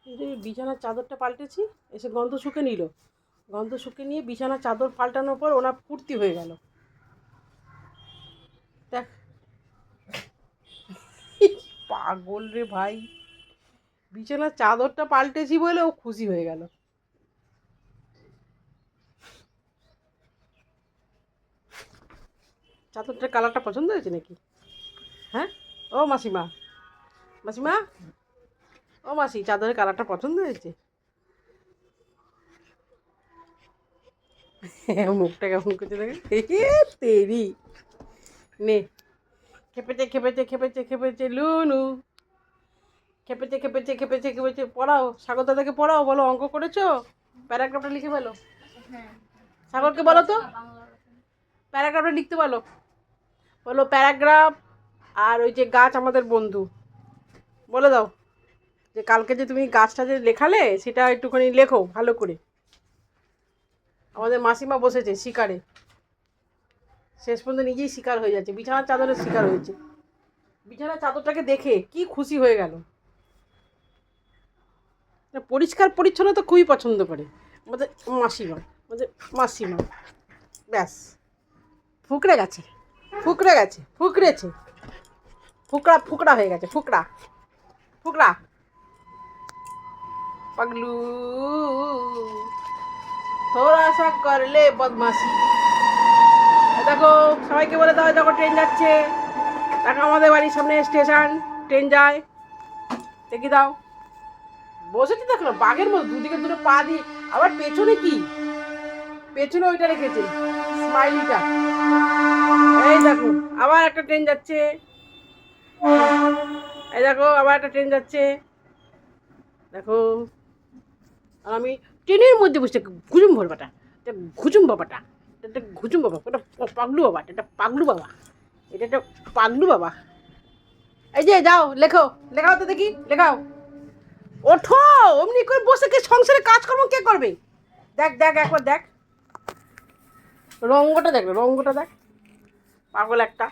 এই যে বিছানার চাদরটা পাল্টেছি, এসে গন্ধ শুকে নিল। গন্ধ শুকে নিয়ে বিছানার চাদর পাল্টানোর পর ওনার ফুর্তি হয়ে গেল। দেখ পাগল রে ভাই, বিছানার চাদরটা পাল্টেছি বলে ও খুশি হয়ে গেল। চাদরটার কালারটা পছন্দ হয়েছে নাকি? হ্যাঁ ও মাসিমা, মাসিমা ও মাসি, চাদরের কালারটা পছন্দ হয়েছে? মুখটা কেমন করছে দেখে তেরি। নে, খেপেছে খেপেছে খেপেছে খেপেছে লুনু, খেপেছে খেপেছে খেপেছে খেপেছে। পড়াও, সাগর দাদাকে পড়াও, বলো অঙ্ক করেছো, প্যারাগ্রাফটা লিখে বলো। সাগরকে বলো তো প্যারাগ্রাফটা লিখতে বলো। বলো প্যারাগ্রাফ আর ওই যে গাছ আমাদের বন্ধু, বলে দাও যে কালকে যে তুমি গাছটা যে লেখালে সেটা একটুখানি লেখো ভালো করে। আমাদের মাসিমা বসেছে শিকারে, শেষ পর্যন্ত নিজেই শিকার হয়ে যাচ্ছে, বিছানার চাদরের শিকার হয়েছে। বিছানার চাদরটাকে দেখে কি খুশি হয়ে গেল। পরিষ্কার পরিচ্ছন্নতা খুবই পছন্দ করে আমাদের মাসিমা, আমাদের মাসিমা। ব্যাস, ফুকড়ে গেছে, ফুকড়ে গেছে, ফুকড়েছে, ফুকড়া ফুকড়া হয়ে গেছে, ফুকড়া ফুকড়া পাগলু। থোড়া সা করলে বদমাশি। দেখো সবাইকে বলে দাও, দেখো ট্রেন যাচ্ছে, দেখো আমাদের বাড়ির সামনে স্টেশন, ট্রেন যায়, দেখি দাও। বসেছি দেখো না বাঘের মতো, দুদিকে দুটো পা দিয়ে। আবার পেছনে কি, পেছনে ওইটা রেখেছে স্মাইলিটা। এই দেখো আবার একটা ট্রেন যাচ্ছে, এই দেখো আবার একটা ট্রেন যাচ্ছে, দেখো। আর আমি ট্রেনের মধ্যে বসে ঘুজুম ভরবাটা, এটা ঘুজুম বাবাটা, এটা ঘুজুম বাবা, ওটা পাগলু বাবা, এটা পাগলু বাবা, এটা একটা পাগলু বাবা। এই যে যাও লেখো, লেখাও তো দেখি, লেখাও। ওঠো, অমনি করে বসে কে সংসারে কাজকর্ম কে করবে? দেখ দেখ একবার দেখ, রঙ্গটা দেখ, রঙ্গটা দেখ, পাগল একটা।